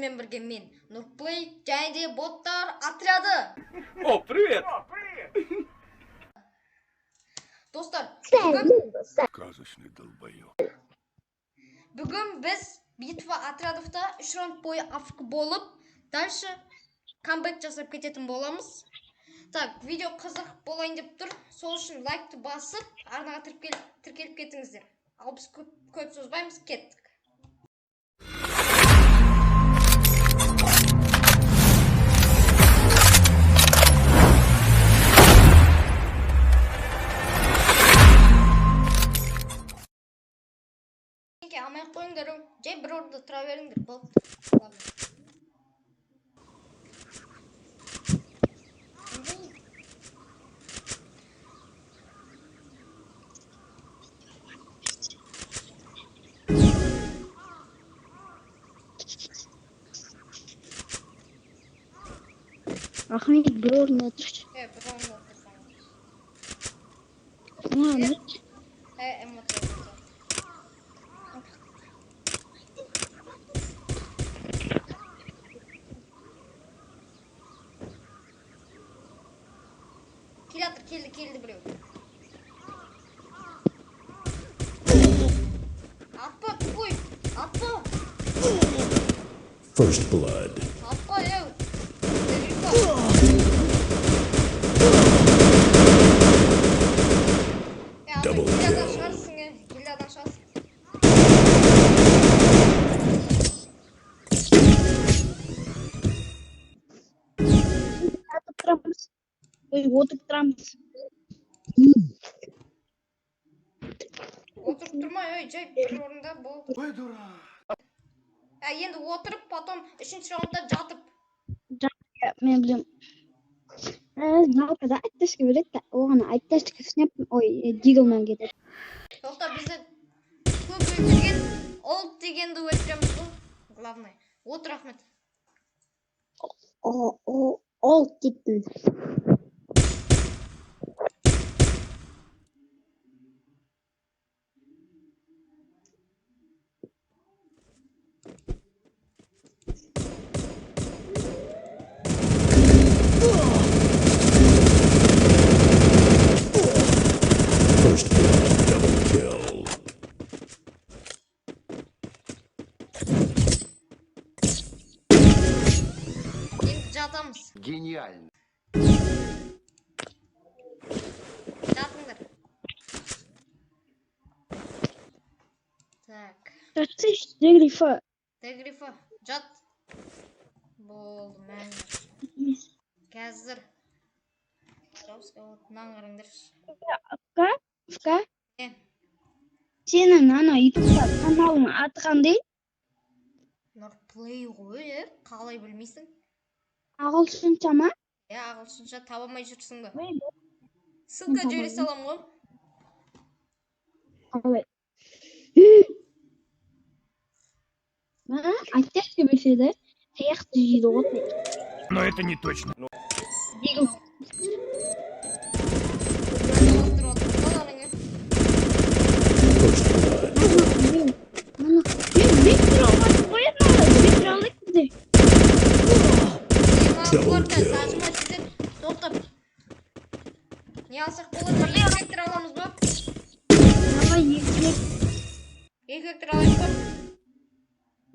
сіздермен бірге мен Нұрплей және де боттар отряды. О, привет! Достар, Сказочный долбоёб. бүгін біз битва отрядовта 3 раунд бойы афк болып, дальше камбэк жасап кететін боламыз. Так, видео қызық болайын деп тұр. Сол үшін лайкты басып, арнаға тіркеліп кетіңіздер. Ал біз көп созбаймыз, кеттік. Алмай қойыңдар, жай бір орында тұра беріңдер, болды. Ахмет бір орында тұршы. Bir орында тұрсаңыз. Мамет. Эмоция. Келді біреу. Атпа, тупой, атпа. First blood. Атпа, еу. Double kill. Келді адам шығарсың. Отырып тұрамыз. Отырып тұрмай, жай бір орында бол. Ой, дура! Енді отырып, потом 3-ші раундта жатып. Мен білем. Жалпыда айтташқа береді, оған айтташқа снэп, диглмен кетеді. Тоқта бізді көп өлтірген, олд дегенді өлтіреміз бұл. Главное. Отыр, Ахмет. Олд деттім. First blood. Double kill. Енді жатамыз. Гениально. Жатыңдар. Так. Жатсыш, дегрифа. Дегрифа, жат. Болды, мән. Қазір. Мынаны қараңдаршы. Фка? Сенің ана ютубта каналың аты қандай? Нұрплей ғой, қалай білмейсің? Ағылшынша ма? Ағылшынша табамай жүрсің бе? Ой, Ссылка жібере салам ғой. қалай? Айтташқа берседі, қаяқты жейді ғой. Но это не точно. Дигл. First blood. Не алсақ болады? Екі вектор аламыз ба? Екі вектор алайық ба?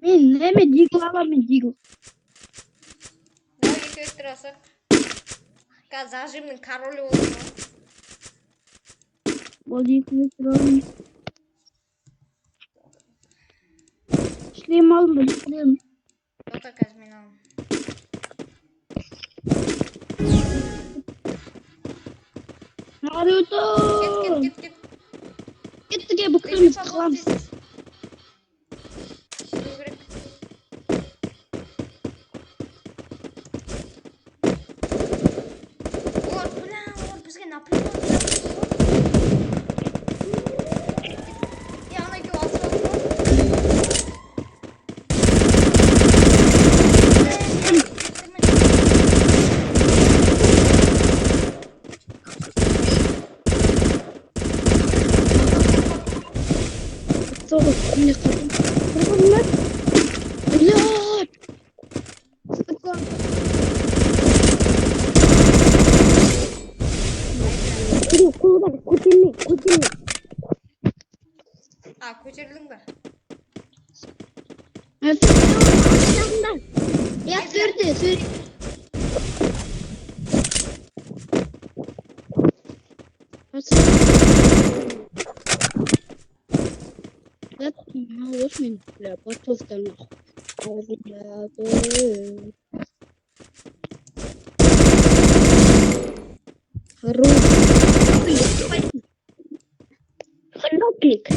Мен неме дигл аламын, дигл. Екі вектор алсақ. Қазір зажимның королі болды ма? Ол екі вектор аламын. Шлем алым ба, шлем. Тоқта қазір мен алам. Наруто! Кет. Кеттіге бүкіліміз қыламыз. Олар бізге напрямую. Ана екеу алсып алды. көтерілдің ба? Я сөрді. Вот мен, бля, потовка нахуй. Хорош. Хлопик.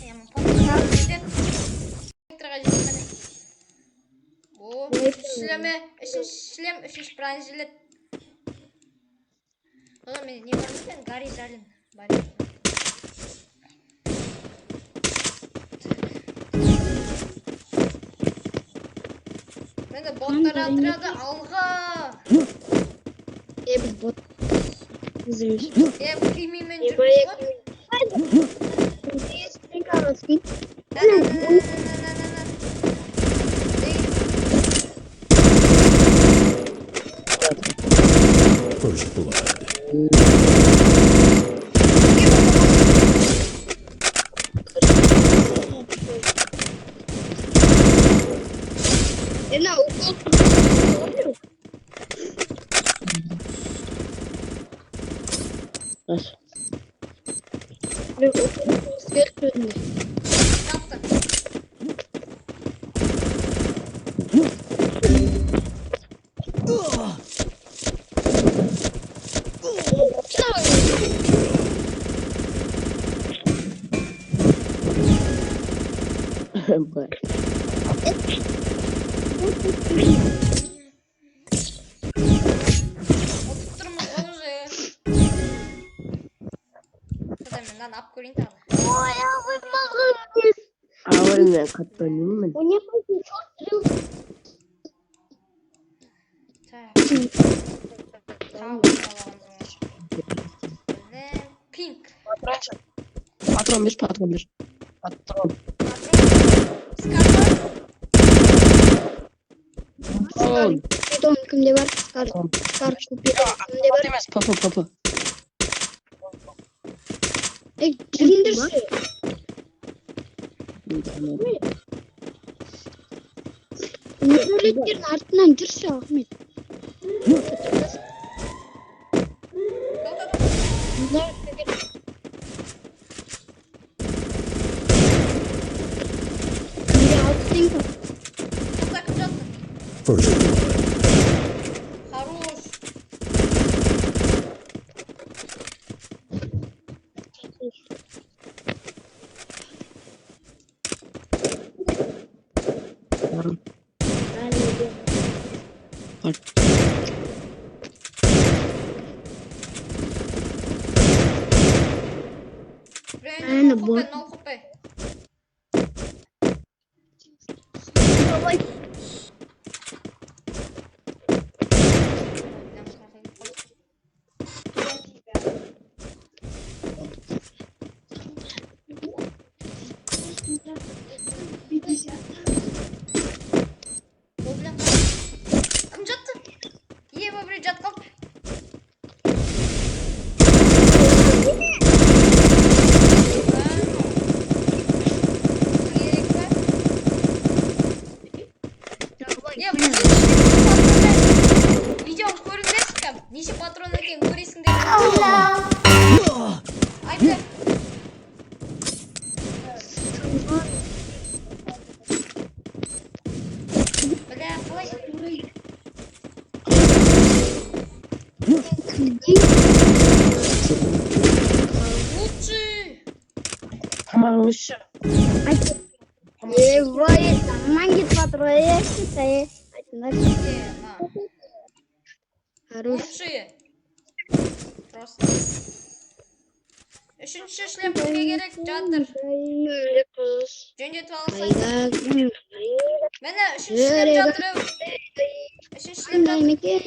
Яма папа жетеді. Электроға жетеді. О, үшінші шлем, үшінші бронежилет. Одан мен не бар екен? Гарри Жалин бар екен. Менде боттар отряды алға. Biz bot. Üzülüş. Кремимен жүрміз ғой. First blood. Yaptı. Oturtturmuş уже. Куда мен ап көрейін тағы. Ауырына қатпаймын. Pink. Патрон бер. Патрон. Bidon kimde var? Skar bidon kimde var? Емес, папа. Жүріндірші. Нөреттердің артынан жүрші, Ахмет. First blood. Хорош. Aynen, bu- No хп. Кім жатты? Біреу жатып қалды. Видеоны көріңдерші кәм. Неше патрон екен көресің деп. Айтты. Бля, қалай? Лучше. Тамағың іші. Ой, таман гит патрон, Хорош. Лучше. Просто. Үшінші шлем кімге керек жатыр. Жөндетіп алсай. Мені үшінші шлем жатыр. Үшінші шлем жатыр.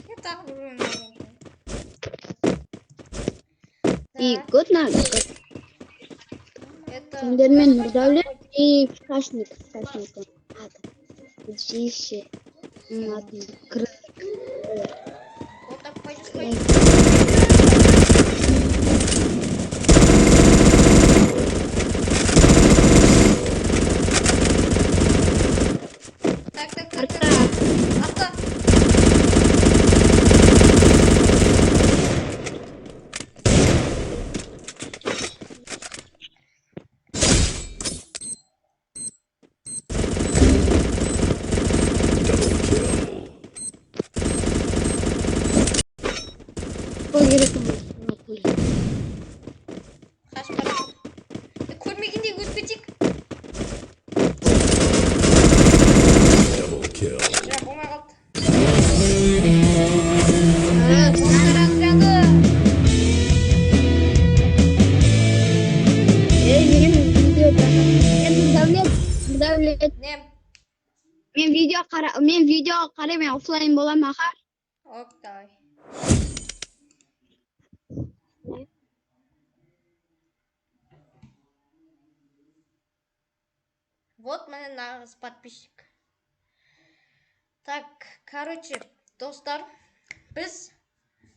Я так вырву. И год надо. Это... Сендермен Нұрдәулет И страшник. Жище. Крыс. Вот так пойдешь. Так. Арта. Арта. Бұл керек емес. Kaç para? Көрмегенде өтіп кетейік. Double kill. Ja, болмай қалды. Бомбар отряды. Мен видеода. Давлет. Не? Мен видео қараймын, офлайн боламын, аха. Ок, давай. Вот менің нағыз подписчик. Так, короче, достар, біз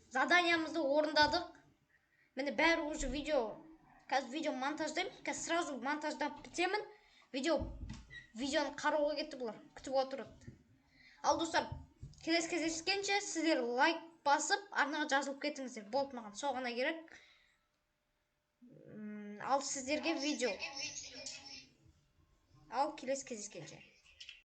заданиямызды орындадық. Міне бәрі уже видео, қазір видео монтаждаймын, қазір сразу монтаждап бітемін. Видеоны қарауға кетті бұлар, күтіп отырады. Ал достар, келесі кездескенше сіздер лайк басып, арнаға жазылып кетіңіздер. Болды маған, сол ғана керек. Ал сіздерге видео. Ал келесі кездескенше.